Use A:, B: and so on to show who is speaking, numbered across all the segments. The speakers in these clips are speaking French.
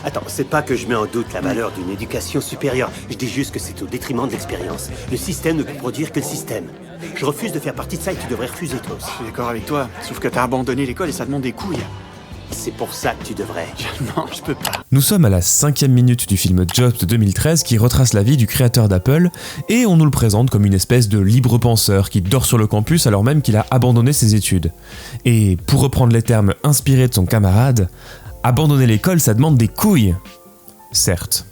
A: Attends, c'est pas que je mets en doute la valeur d'une éducation supérieure. Je dis juste que c'est au détriment de l'expérience. Le système ne peut produire que le système. Je refuse de faire partie de ça et tu devrais refuser toi aussi.
B: Je suis d'accord avec toi, sauf que t'as abandonné l'école et ça demande des couilles.
A: C'est pour ça que tu devrais.
B: Non, je peux pas.
C: Nous sommes à la 5e minute du film Jobs de 2013 qui retrace la vie du créateur d'Apple et on nous le présente comme une espèce de libre penseur qui dort sur le campus alors même qu'il a abandonné ses études. Et pour reprendre les termes inspirés de son camarade, abandonner l'école ça demande des couilles. Certes.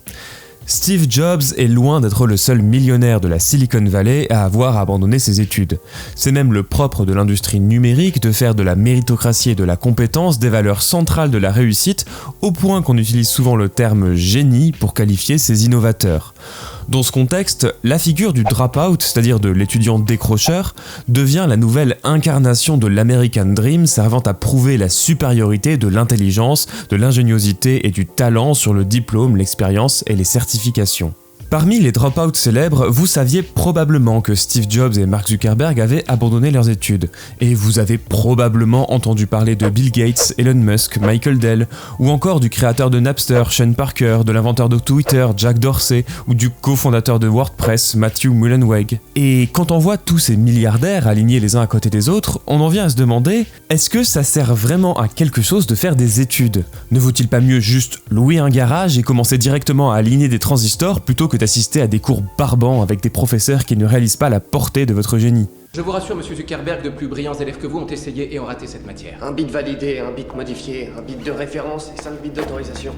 C: Steve Jobs est loin d'être le seul millionnaire de la Silicon Valley à avoir abandonné ses études. C'est même le propre de l'industrie numérique de faire de la méritocratie et de la compétence des valeurs centrales de la réussite, au point qu'on utilise souvent le terme génie pour qualifier ces innovateurs. Dans ce contexte, la figure du drop-out, c'est-à-dire de l'étudiant décrocheur, devient la nouvelle incarnation de l'American Dream servant à prouver la supériorité de l'intelligence, de l'ingéniosité et du talent sur le diplôme, l'expérience et les certifications. Parmi les drop-outs célèbres, vous saviez probablement que Steve Jobs et Mark Zuckerberg avaient abandonné leurs études. Et vous avez probablement entendu parler de Bill Gates, Elon Musk, Michael Dell, ou encore du créateur de Napster, Sean Parker, de l'inventeur de Twitter, Jack Dorsey, ou du cofondateur de WordPress, Matthew Mullenweg. Et quand on voit tous ces milliardaires alignés les uns à côté des autres, on en vient à se demander, est-ce que ça sert vraiment à quelque chose de faire des études ? Ne vaut-il pas mieux juste louer un garage et commencer directement à aligner des transistors plutôt que d'assister à des cours barbants avec des professeurs qui ne réalisent pas la portée de votre génie.
D: Je vous rassure, monsieur Zuckerberg, de plus brillants élèves que vous ont essayé et ont raté cette matière.
E: Un bit validé, un bit modifié, un bit de référence et 5 bits d'autorisation.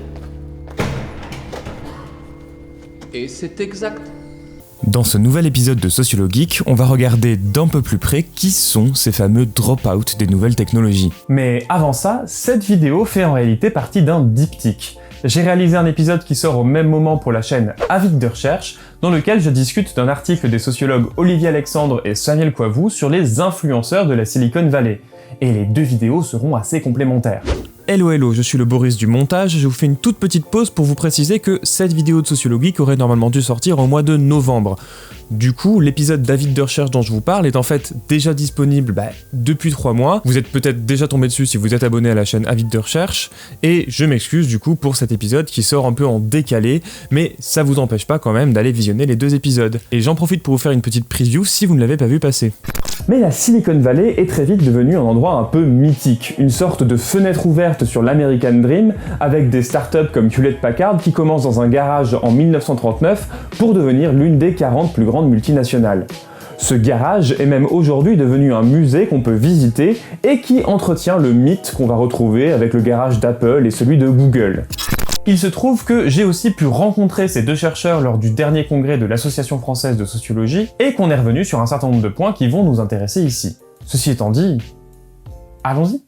D: Et c'est exact.
C: Dans ce nouvel épisode de Sociologeek, on va regarder d'un peu plus près qui sont ces fameux drop-out des nouvelles technologies.
F: Mais avant ça, cette vidéo fait en réalité partie d'un diptyque. J'ai réalisé un épisode qui sort au même moment pour la chaîne Avide de recherche, dans lequel je discute d'un article des sociologues Olivier Alexandre et Samuel Coivou sur les influenceurs de la Silicon Valley. Et les deux vidéos seront assez complémentaires.
C: Hello, je suis le Boris du montage, je vous fais une toute petite pause pour vous préciser que cette vidéo de Sociologeek aurait normalement dû sortir au mois de novembre. Du coup, l'épisode d'Avide de recherche dont je vous parle est en fait déjà disponible depuis 3 mois. Vous êtes peut-être déjà tombé dessus si vous êtes abonné à la chaîne Avide de recherche, et je m'excuse du coup pour cet épisode qui sort un peu en décalé, mais ça vous empêche pas quand même d'aller visionner les 2 épisodes. Et j'en profite pour vous faire une petite preview si vous ne l'avez pas vu passer.
F: Mais la Silicon Valley est très vite devenue un endroit un peu mythique, une sorte de fenêtre ouverte sur l'American Dream, avec des startups comme Hewlett-Packard qui commencent dans un garage en 1939 pour devenir l'une des 40 plus grandes multinationales. Ce garage est même aujourd'hui devenu un musée qu'on peut visiter et qui entretient le mythe qu'on va retrouver avec le garage d'Apple et celui de Google. Il se trouve que j'ai aussi pu rencontrer ces deux chercheurs lors du dernier congrès de l'Association française de sociologie et qu'on est revenu sur un certain nombre de points qui vont nous intéresser ici. Ceci étant dit, allons-y.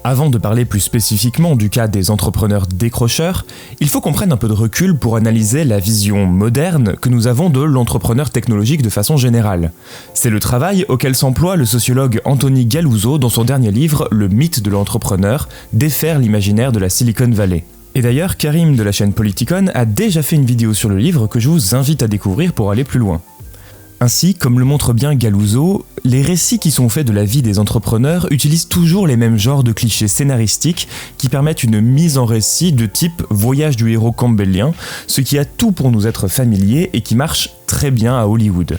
C: Avant de parler plus spécifiquement du cas des entrepreneurs décrocheurs, il faut qu'on prenne un peu de recul pour analyser la vision moderne que nous avons de l'entrepreneur technologique de façon générale. C'est le travail auquel s'emploie le sociologue Anthony Galuzzo dans son dernier livre Le mythe de l'entrepreneur, défaire l'imaginaire de la Silicon Valley. Et d'ailleurs, Karim de la chaîne Politicon a déjà fait une vidéo sur le livre que je vous invite à découvrir pour aller plus loin. Ainsi, comme le montre bien Galuzzo, les récits qui sont faits de la vie des entrepreneurs utilisent toujours les mêmes genres de clichés scénaristiques qui permettent une mise en récit de type voyage du héros campbellien, ce qui a tout pour nous être familier et qui marche très bien à Hollywood.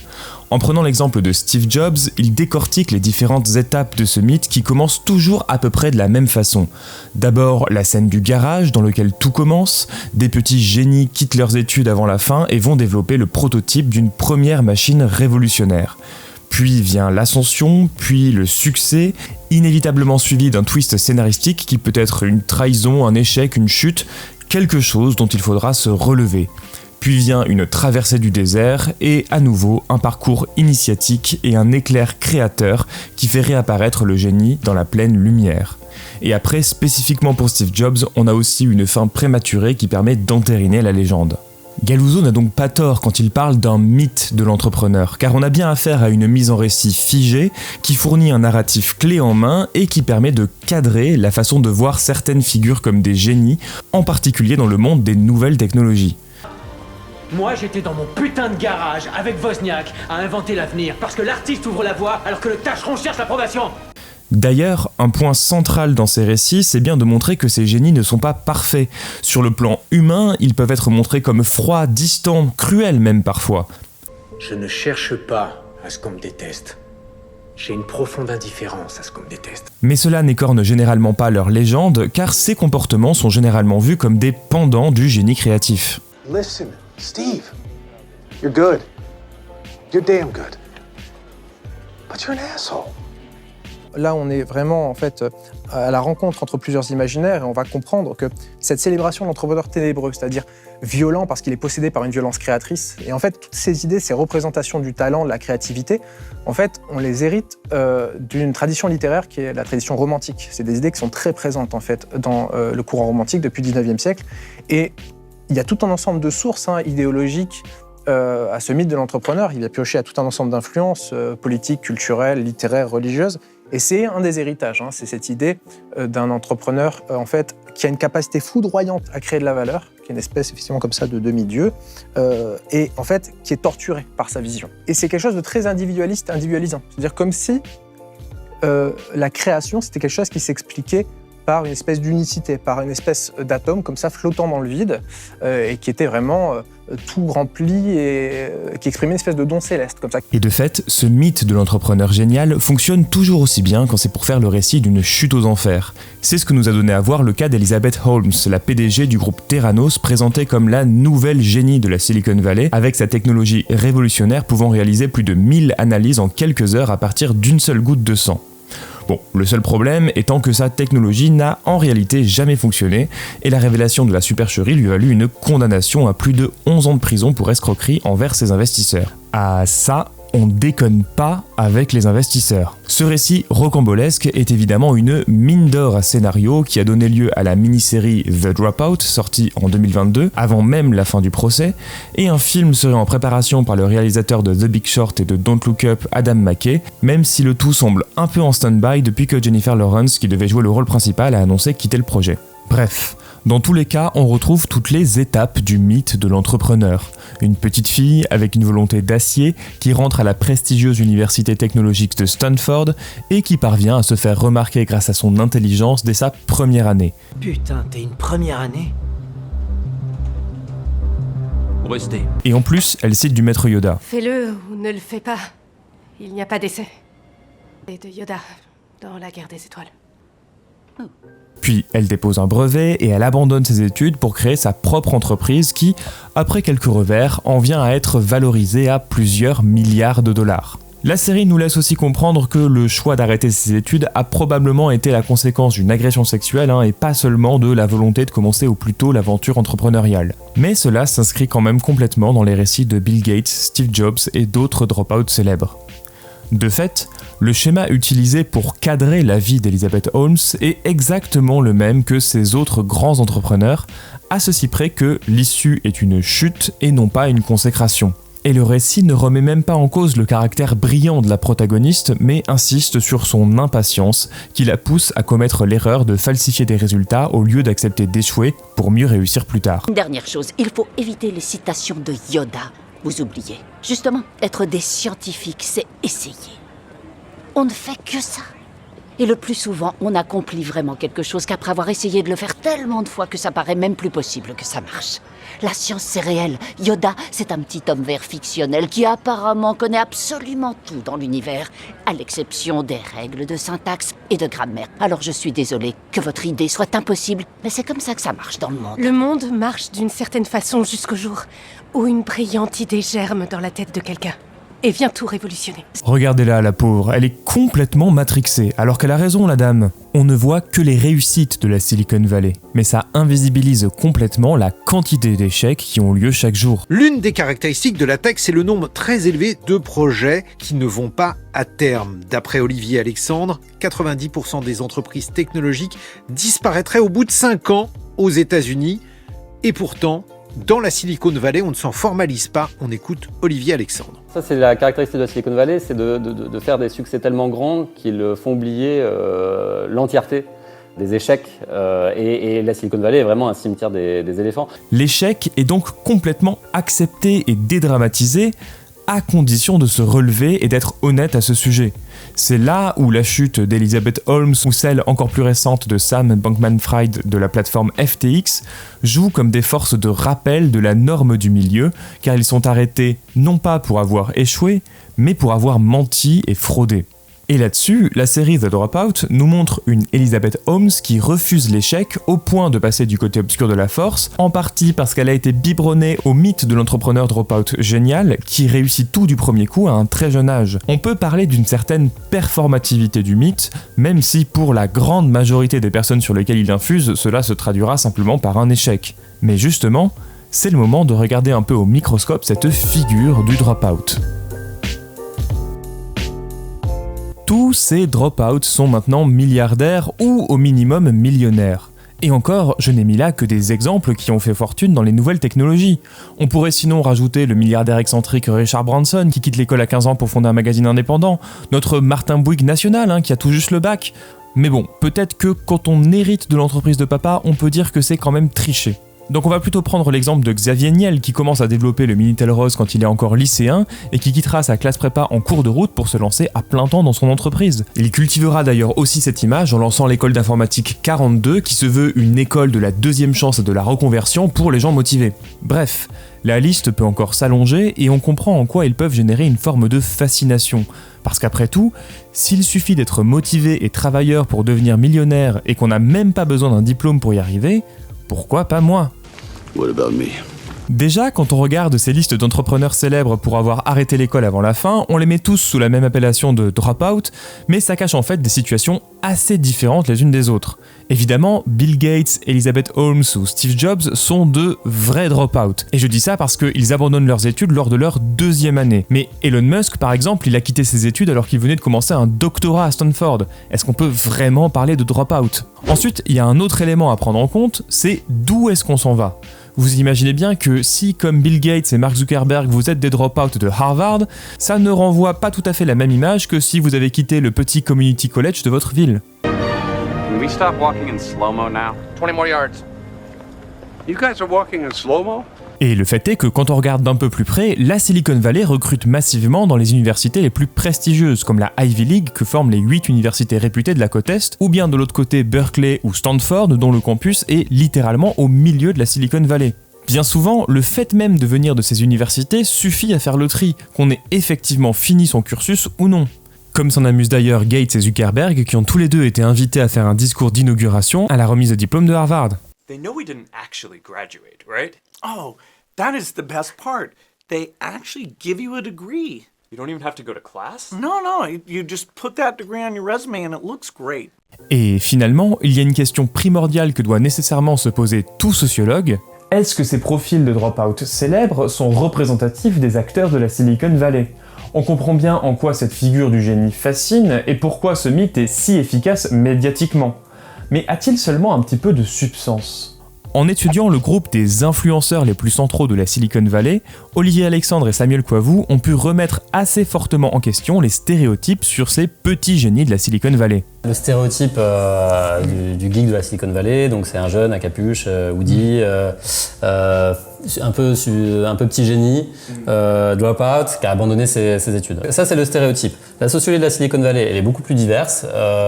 C: En prenant l'exemple de Steve Jobs, il décortique les différentes étapes de ce mythe qui commencent toujours à peu près de la même façon. D'abord, la scène du garage dans lequel tout commence, des petits génies quittent leurs études avant la fin et vont développer le prototype d'une première machine révolutionnaire. Puis vient l'ascension, puis le succès, inévitablement suivi d'un twist scénaristique qui peut être une trahison, un échec, une chute, quelque chose dont il faudra se relever. Puis vient une traversée du désert et à nouveau un parcours initiatique et un éclair créateur qui fait réapparaître le génie dans la pleine lumière. Et après, spécifiquement pour Steve Jobs, on a aussi une fin prématurée qui permet d'entériner la légende. Galuzzo n'a donc pas tort quand il parle d'un mythe de l'entrepreneur, car on a bien affaire à une mise en récit figée qui fournit un narratif clé en main et qui permet de cadrer la façon de voir certaines figures comme des génies, en particulier dans le monde des nouvelles technologies.
G: Moi, j'étais dans mon putain de garage avec Wozniak à inventer l'avenir, parce que l'artiste ouvre la voie alors que le tâcheron cherche l'approbation.
C: D'ailleurs, un point central dans ces récits, c'est bien de montrer que ces génies ne sont pas parfaits. Sur le plan humain, ils peuvent être montrés comme froids, distants, cruels même parfois.
E: Je ne cherche pas à ce qu'on me déteste. J'ai une profonde indifférence à ce qu'on me déteste.
C: Mais cela n'écorne généralement pas leur légende, car ces comportements sont généralement vus comme des pendants du génie créatif.
H: Listen, Steve. You're good. You're damn good. But you're an asshole.
I: Là, on est vraiment en fait à la rencontre entre plusieurs imaginaires et on va comprendre que cette célébration de l'entrepreneur ténébreux, c'est-à-dire violent parce qu'il est possédé par une violence créatrice, et en fait toutes ces idées, ces représentations du talent, de la créativité, en fait on les hérite d'une tradition littéraire qui est la tradition romantique. C'est des idées qui sont très présentes en fait dans le courant romantique depuis le 19e siècle, et il y a tout un ensemble de sources idéologiques à ce mythe de l'entrepreneur. Il a pioché à tout un ensemble d'influences politiques, culturelles, littéraires, religieuses. Et c'est un des héritages, c'est cette idée d'un entrepreneur en fait, qui a une capacité foudroyante à créer de la valeur, qui est une espèce effectivement comme ça de demi-dieu, et en fait qui est torturé par sa vision. Et c'est quelque chose de très individualiste, individualisant. C'est-à-dire comme si la création, c'était quelque chose qui s'expliquait par une espèce d'unicité, par une espèce d'atome comme ça flottant dans le vide, et qui était vraiment tout rempli et qui exprimait une espèce de don céleste comme ça.
C: Et de fait, ce mythe de l'entrepreneur génial fonctionne toujours aussi bien quand c'est pour faire le récit d'une chute aux enfers. C'est ce que nous a donné à voir le cas d'Elizabeth Holmes, la PDG du groupe Theranos, présentée comme la nouvelle génie de la Silicon Valley, avec sa technologie révolutionnaire pouvant réaliser plus de 1000 analyses en quelques heures à partir d'une seule goutte de sang. Bon, le seul problème étant que sa technologie n'a en réalité jamais fonctionné, et la révélation de la supercherie lui a valu une condamnation à plus de 11 ans de prison pour escroquerie envers ses investisseurs. Ah ça, on déconne pas avec les investisseurs. Ce récit rocambolesque est évidemment une mine d'or à scénario qui a donné lieu à la mini-série The Dropout, sortie en 2022, avant même la fin du procès, et un film serait en préparation par le réalisateur de The Big Short et de Don't Look Up, Adam McKay, même si le tout semble un peu en stand-by depuis que Jennifer Lawrence, qui devait jouer le rôle principal, a annoncé quitter le projet. Bref. Dans tous les cas, on retrouve toutes les étapes du mythe de l'entrepreneur. Une petite fille avec une volonté d'acier qui rentre à la prestigieuse université technologique de Stanford et qui parvient à se faire remarquer grâce à son intelligence dès sa première année.
G: Putain, t'es une première année ? Restez.
C: Et en plus, elle cite du maître Yoda.
J: Fais-le ou ne le fais pas. Il n'y a pas d'essai. Et de Yoda dans la guerre des étoiles.
C: Puis elle dépose un brevet et elle abandonne ses études pour créer sa propre entreprise qui, après quelques revers, en vient à être valorisée à plusieurs milliards de dollars. La série nous laisse aussi comprendre que le choix d'arrêter ses études a probablement été la conséquence d'une agression sexuelle et pas seulement de la volonté de commencer au plus tôt l'aventure entrepreneuriale. Mais cela s'inscrit quand même complètement dans les récits de Bill Gates, Steve Jobs et d'autres dropouts célèbres. De fait, le schéma utilisé pour cadrer la vie d'Elizabeth Holmes est exactement le même que ces autres grands entrepreneurs, à ceci près que l'issue est une chute et non pas une consécration. Et le récit ne remet même pas en cause le caractère brillant de la protagoniste, mais insiste sur son impatience qui la pousse à commettre l'erreur de falsifier des résultats au lieu d'accepter d'échouer pour mieux réussir plus tard.
K: Une dernière chose, il faut éviter les citations de Yoda. Vous oubliez. Justement, être des scientifiques, c'est essayer. On ne fait que ça. Et le plus souvent, on accomplit vraiment quelque chose qu'après avoir essayé de le faire tellement de fois que ça paraît même plus possible que ça marche. La science, c'est réel. Yoda, c'est un petit homme vert fictionnel qui apparemment connaît absolument tout dans l'univers, à l'exception des règles de syntaxe et de grammaire. Alors je suis désolée que votre idée soit impossible, mais c'est comme ça que ça marche dans le monde.
J: Le monde marche d'une certaine façon jusqu'au jour où une brillante idée germe dans la tête de quelqu'un et vient tout révolutionner.
C: Regardez-la, la pauvre, elle est complètement matrixée, alors qu'elle a raison, la dame. On ne voit que les réussites de la Silicon Valley, mais ça invisibilise complètement la quantité d'échecs qui ont lieu chaque jour.
L: L'une des caractéristiques de la tech, c'est le nombre très élevé de projets qui ne vont pas à terme. D'après Olivier Alexandre, 90% des entreprises technologiques disparaîtraient au bout de 5 ans aux États-Unis, et pourtant, dans la Silicon Valley, on ne s'en formalise pas. On écoute Olivier Alexandre.
M: Ça, c'est la caractéristique de la Silicon Valley, c'est de faire des succès tellement grands qu'ils font oublier l'entièreté des échecs, et la Silicon Valley est vraiment un cimetière des éléphants.
C: L'échec est donc complètement accepté et dédramatisé, à condition de se relever et d'être honnête à ce sujet. C'est là où la chute d'Elizabeth Holmes ou celle encore plus récente de Sam Bankman-Fried de la plateforme FTX jouent comme des forces de rappel de la norme du milieu, car ils sont arrêtés non pas pour avoir échoué, mais pour avoir menti et fraudé. Et là-dessus, la série The Dropout nous montre une Elizabeth Holmes qui refuse l'échec au point de passer du côté obscur de la force, en partie parce qu'elle a été biberonnée au mythe de l'entrepreneur dropout génial qui réussit tout du premier coup à un très jeune âge. On peut parler d'une certaine performativité du mythe, même si pour la grande majorité des personnes sur lesquelles il infuse, cela se traduira simplement par un échec. Mais justement, c'est le moment de regarder un peu au microscope cette figure du dropout. Tous ces dropouts sont maintenant milliardaires ou au minimum millionnaires. Et encore, je n'ai mis là que des exemples qui ont fait fortune dans les nouvelles technologies. On pourrait sinon rajouter le milliardaire excentrique Richard Branson qui quitte l'école à 15 ans pour fonder un magazine indépendant, notre Martin Bouygues national qui a tout juste le bac. Mais bon, peut-être que quand on hérite de l'entreprise de papa, on peut dire que c'est quand même triché. Donc on va plutôt prendre l'exemple de Xavier Niel qui commence à développer le Minitel Rose quand il est encore lycéen et qui quittera sa classe prépa en cours de route pour se lancer à plein temps dans son entreprise. Il cultivera d'ailleurs aussi cette image en lançant l'école d'informatique 42 qui se veut une école de la deuxième chance et de la reconversion pour les gens motivés. Bref, la liste peut encore s'allonger et on comprend en quoi ils peuvent générer une forme de fascination. Parce qu'après tout, s'il suffit d'être motivé et travailleur pour devenir millionnaire et qu'on n'a même pas besoin d'un diplôme pour y arriver, pourquoi pas moi ?
N: What about me?
C: Déjà, quand on regarde ces listes d'entrepreneurs célèbres pour avoir arrêté l'école avant la fin, on les met tous sous la même appellation de dropout, mais ça cache en fait des situations assez différentes les unes des autres. Évidemment, Bill Gates, Elizabeth Holmes ou Steve Jobs sont de vrais dropouts. Et je dis ça parce qu'ils abandonnent leurs études lors de leur deuxième année. Mais Elon Musk, par exemple, il a quitté ses études alors qu'il venait de commencer un doctorat à Stanford. Est-ce qu'on peut vraiment parler de dropout ? Ensuite, il y a un autre élément à prendre en compte, c'est d'où est-ce qu'on s'en va ? Vous imaginez bien que si, comme Bill Gates et Mark Zuckerberg, vous êtes des dropouts de Harvard, ça ne renvoie pas tout à fait la même image que si vous avez quitté le petit community college de votre ville.
N: Can we stop walking in slow-mo now?
O: 20 more yards.
N: You guys are walking in slow-mo?
C: Et le fait est que quand on regarde d'un peu plus près, la Silicon Valley recrute massivement dans les universités les plus prestigieuses, comme la Ivy League que forment les 8 universités réputées de la côte Est, ou bien de l'autre côté Berkeley ou Stanford, dont le campus est littéralement au milieu de la Silicon Valley. Bien souvent, le fait même de venir de ces universités suffit à faire le tri, qu'on ait effectivement fini son cursus ou non. Comme s'en amusent d'ailleurs Gates et Zuckerberg, qui ont tous les deux été invités à faire un discours d'inauguration à la remise de diplôme de Harvard.
B: They know we didn't actually graduate, right? Oh, that is the best part. They actually give you a degree. You don't even have to go to class? No, you just put that degree on your resume and it looks great.
C: Et finalement, il y a une question primordiale que doit nécessairement se poser tout sociologue.
F: Est-ce que ces profils de dropout célèbres sont représentatifs des acteurs de la Silicon Valley ? On comprend bien en quoi cette figure du génie fascine et pourquoi ce mythe est si efficace médiatiquement. Mais a-t-il seulement un petit peu de substance ?
C: En étudiant le groupe des influenceurs les plus centraux de la Silicon Valley, Olivier Alexandre et Samuel Coivou ont pu remettre assez fortement en question les stéréotypes sur ces petits génies de la Silicon Valley.
M: Le stéréotype du geek de la Silicon Valley, donc c'est un jeune à capuche, hoodie, un peu petit génie, dropout, qui a abandonné ses études. Ça, c'est le stéréotype. La sociologie de la Silicon Valley, elle est beaucoup plus diverse.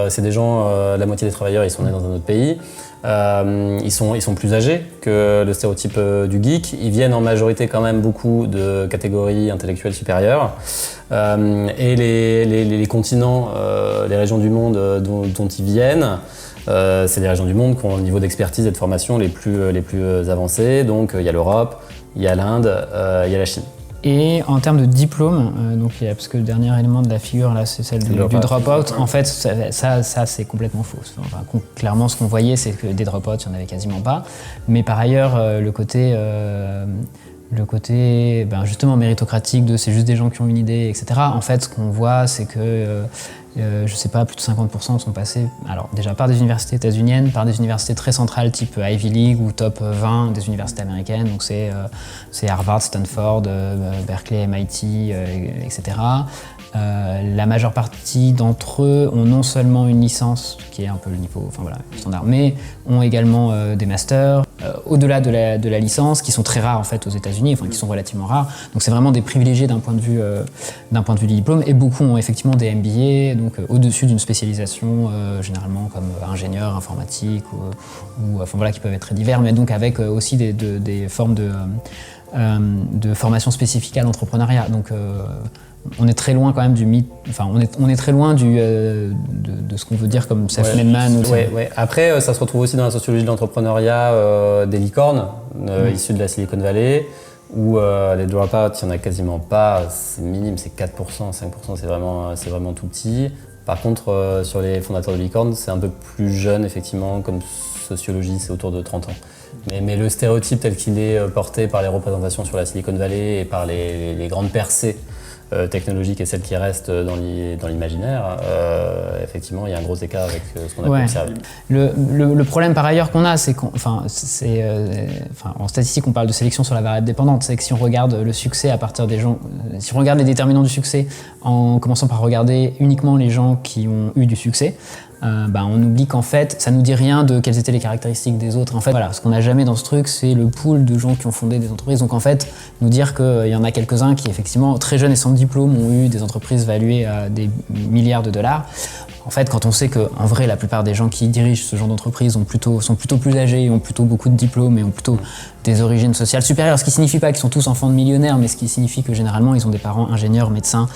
M: C'est des gens, la moitié des travailleurs, ils sont nés dans un autre pays. Ils sont plus âgés que le stéréotype du geek. Ils viennent en majorité quand même beaucoup de catégories intellectuelles supérieures. Et les continents, les régions du monde dont ils viennent, c'est des régions du monde qui ont le niveau d'expertise et de formation les plus avancés. Donc il y a l'Europe, il y a l'Inde, il y a la Chine.
P: Et en termes de diplôme, parce que le dernier élément de la figure là, c'est celle du dropout. En fait, ça c'est complètement faux. Enfin, clairement, ce qu'on voyait, c'est que des dropouts, il n'y en avait quasiment pas. Mais par ailleurs, le côté justement méritocratique de c'est juste des gens qui ont une idée, etc. En fait, ce qu'on voit, c'est que je sais pas, plus de 50% sont passés, alors déjà par des universités états-uniennes, par des universités très centrales type Ivy League ou top 20 des universités américaines, donc c'est Harvard, Stanford, Berkeley, MIT, etc. La majeure partie d'entre eux ont non seulement une licence, qui est un peu le niveau standard, mais ont également des masters, au-delà de la licence, qui sont très rares en fait aux États-Unis, qui sont relativement rares. Donc c'est vraiment des privilégiés d'un point de vue du diplôme, et beaucoup ont effectivement des MBA, donc au-dessus d'une spécialisation généralement comme ingénieur informatique ou qui peuvent être très divers, mais donc avec aussi des formes de formation spécifique à l'entrepreneuriat. Donc on est très loin quand même du mythe, on est très loin de ce qu'on veut dire comme self-made man.
M: Ouais. Après, ça se retrouve aussi dans la sociologie de l'entrepreneuriat des licornes issues de la Silicon Valley, où les dropouts, il n'y en a quasiment pas, c'est minime, c'est 4%, 5%, c'est vraiment tout petit. Par contre, sur les fondateurs de licornes, c'est un peu plus jeune, effectivement, comme sociologie, c'est autour de 30 ans. Mais le stéréotype tel qu'il est porté par les représentations sur la Silicon Valley et par les grandes percées technologique et celle qui reste dans l'imaginaire, effectivement, il y a un gros écart avec ce qu'on a pu observer.
P: Le problème par ailleurs qu'on a, c'est en statistique, on parle de sélection sur la variable dépendante, c'est que si on regarde le succès à partir des gens, si on regarde les déterminants du succès en commençant par regarder uniquement les gens qui ont eu du succès, on oublie qu'en fait, ça nous dit rien de quelles étaient les caractéristiques des autres. En fait, ce qu'on n'a jamais dans ce truc, c'est le pool de gens qui ont fondé des entreprises. Donc en fait, nous dire qu'il y en a quelques-uns qui, effectivement, très jeunes et sans diplôme, ont eu des entreprises valuées à des milliards de dollars. En fait, quand on sait qu'en vrai, la plupart des gens qui dirigent ce genre d'entreprise sont plutôt plus âgés, ont plutôt beaucoup de diplômes et ont plutôt des origines sociales supérieures, ce qui signifie pas qu'ils sont tous enfants de millionnaires, mais ce qui signifie que généralement, ils ont des parents ingénieurs, médecins,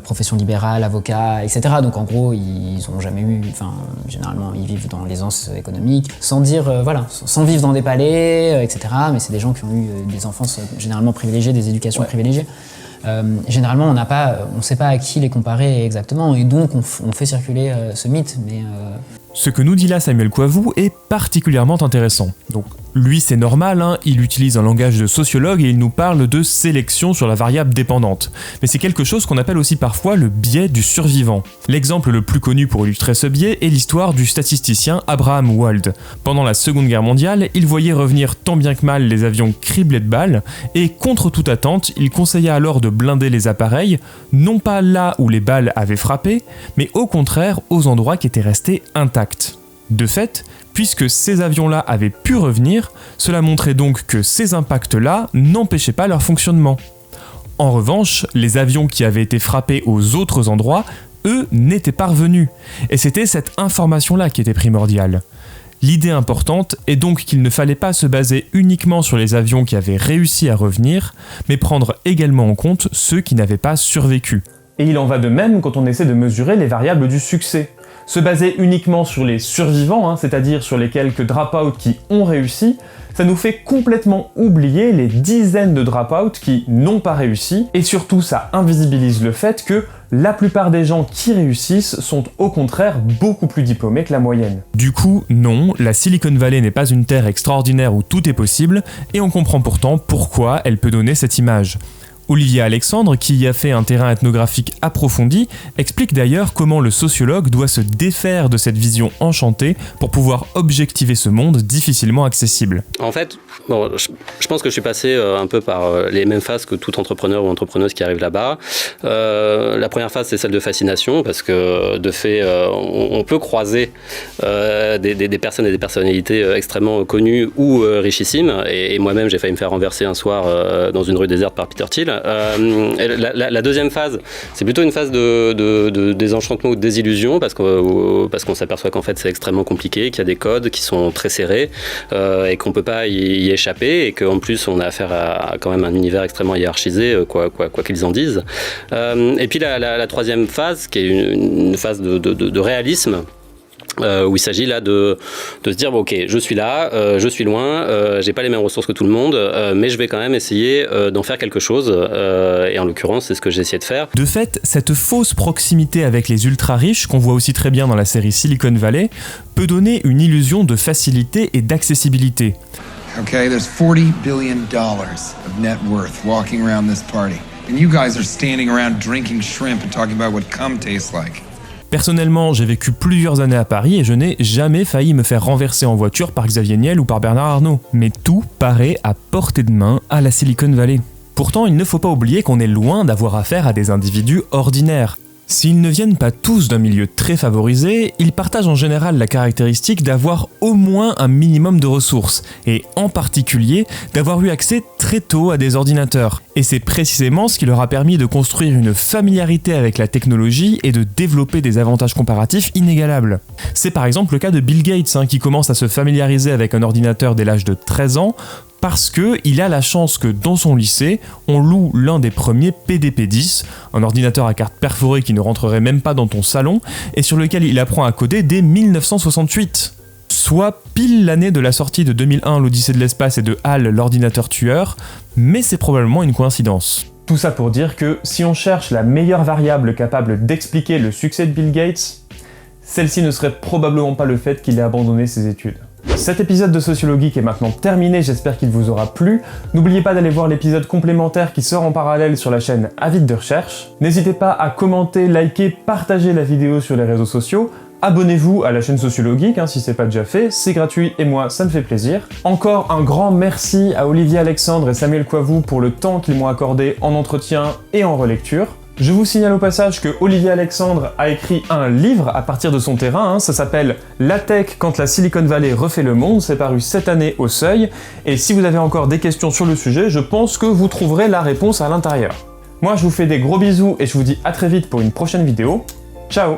P: profession libérale, avocats, etc. Donc en gros, ils n'ont jamais eu, généralement, ils vivent dans l'aisance économique, sans vivre dans des palais, etc. Mais c'est des gens qui ont eu des enfances généralement privilégiées, des éducations privilégiées. Généralement, on ne sait pas à qui les comparer exactement, et donc on fait circuler ce mythe.
C: Ce que nous dit là Samuel Coivou est particulièrement intéressant. Donc, lui, c'est normal, il utilise un langage de sociologue et il nous parle de sélection sur la variable dépendante. Mais c'est quelque chose qu'on appelle aussi parfois le biais du survivant. L'exemple le plus connu pour illustrer ce biais est l'histoire du statisticien Abraham Wald. Pendant la Seconde Guerre mondiale, il voyait revenir tant bien que mal les avions criblés de balles, et contre toute attente, il conseilla alors de blinder les appareils, non pas là où les balles avaient frappé, mais au contraire aux endroits qui étaient restés intacts. De fait, puisque ces avions-là avaient pu revenir, cela montrait donc que ces impacts-là n'empêchaient pas leur fonctionnement. En revanche, les avions qui avaient été frappés aux autres endroits, eux, n'étaient pas revenus. Et c'était cette information-là qui était primordiale. L'idée importante est donc qu'il ne fallait pas se baser uniquement sur les avions qui avaient réussi à revenir, mais prendre également en compte ceux qui n'avaient pas survécu.
F: Et il en va de même quand on essaie de mesurer les variables du succès. Se baser uniquement sur les survivants, c'est-à-dire sur les quelques drop-out qui ont réussi, ça nous fait complètement oublier les dizaines de drop-out qui n'ont pas réussi, et surtout ça invisibilise le fait que la plupart des gens qui réussissent sont au contraire beaucoup plus diplômés que la moyenne.
C: Du coup, non, la Silicon Valley n'est pas une terre extraordinaire où tout est possible, et on comprend pourtant pourquoi elle peut donner cette image. Olivier Alexandre, qui y a fait un terrain ethnographique approfondi, explique d'ailleurs comment le sociologue doit se défaire de cette vision enchantée pour pouvoir objectiver ce monde difficilement accessible.
O: En fait, je pense que je suis passé un peu par les mêmes phases que tout entrepreneur ou entrepreneuse qui arrive là-bas. La première phase, c'est celle de fascination, parce que de fait, on peut croiser des personnes et des personnalités extrêmement connues ou richissimes. Et moi-même, j'ai failli me faire renverser un soir dans une rue déserte par Peter Thiel. La deuxième phase, c'est plutôt une phase de désenchantement ou de désillusion, parce qu'on s'aperçoit qu'en fait c'est extrêmement compliqué, qu'il y a des codes qui sont très serrés et qu'on peut pas y échapper, et qu'en plus on a affaire à quand même un univers extrêmement hiérarchisé, quoi qu'ils en disent. Et puis la troisième phase, qui est une phase de réalisme, où il s'agit là de se dire ok, je suis là, je suis loin, j'ai pas les mêmes ressources que tout le monde, mais je vais quand même essayer d'en faire quelque chose, et en l'occurrence c'est ce que j'ai essayé de faire.
C: De fait, cette fausse proximité avec les ultra riches, qu'on voit aussi très bien dans la série Silicon Valley, peut donner une illusion de facilité et d'accessibilité.
Q: Okay, there's $40 billion of net worth walking around this party, and you guys are standing around drinking shrimp and talking about what cum tastes like.
C: Personnellement, j'ai vécu plusieurs années à Paris et je n'ai jamais failli me faire renverser en voiture par Xavier Niel ou par Bernard Arnault. Mais tout paraît à portée de main à la Silicon Valley. Pourtant, il ne faut pas oublier qu'on est loin d'avoir affaire à des individus ordinaires. S'ils ne viennent pas tous d'un milieu très favorisé, ils partagent en général la caractéristique d'avoir au moins un minimum de ressources, et en particulier d'avoir eu accès très tôt à des ordinateurs. Et c'est précisément ce qui leur a permis de construire une familiarité avec la technologie et de développer des avantages comparatifs inégalables. C'est par exemple le cas de Bill Gates, qui commence à se familiariser avec un ordinateur dès l'âge de 13 ans, parce qu'il a la chance que dans son lycée, on loue l'un des premiers PDP-10, un ordinateur à carte perforée qui ne rentrerait même pas dans ton salon, et sur lequel il apprend à coder dès 1968. Soit pile l'année de la sortie de 2001 l'Odyssée de l'espace et de HAL l'ordinateur tueur, mais c'est probablement une coïncidence. Tout ça pour dire que si on cherche la meilleure variable capable d'expliquer le succès de Bill Gates, celle-ci ne serait probablement pas le fait qu'il ait abandonné ses études. Cet épisode de Sociologie est maintenant terminé, j'espère qu'il vous aura plu. N'oubliez pas d'aller voir l'épisode complémentaire qui sort en parallèle sur la chaîne Avide de recherche. N'hésitez pas à commenter, liker, partager la vidéo sur les réseaux sociaux. Abonnez-vous à la chaîne Sociologique si c'est pas déjà fait, c'est gratuit et moi ça me fait plaisir. Encore un grand merci à Olivier Alexandre et Samuel Coivou pour le temps qu'ils m'ont accordé en entretien et en relecture. Je vous signale au passage que Olivier Alexandre a écrit un livre à partir de son terrain, ça s'appelle La Tech quand la Silicon Valley refait le monde, c'est paru cette année au Seuil, et si vous avez encore des questions sur le sujet, je pense que vous trouverez la réponse à l'intérieur. Moi je vous fais des gros bisous et je vous dis à très vite pour une prochaine vidéo. Ciao!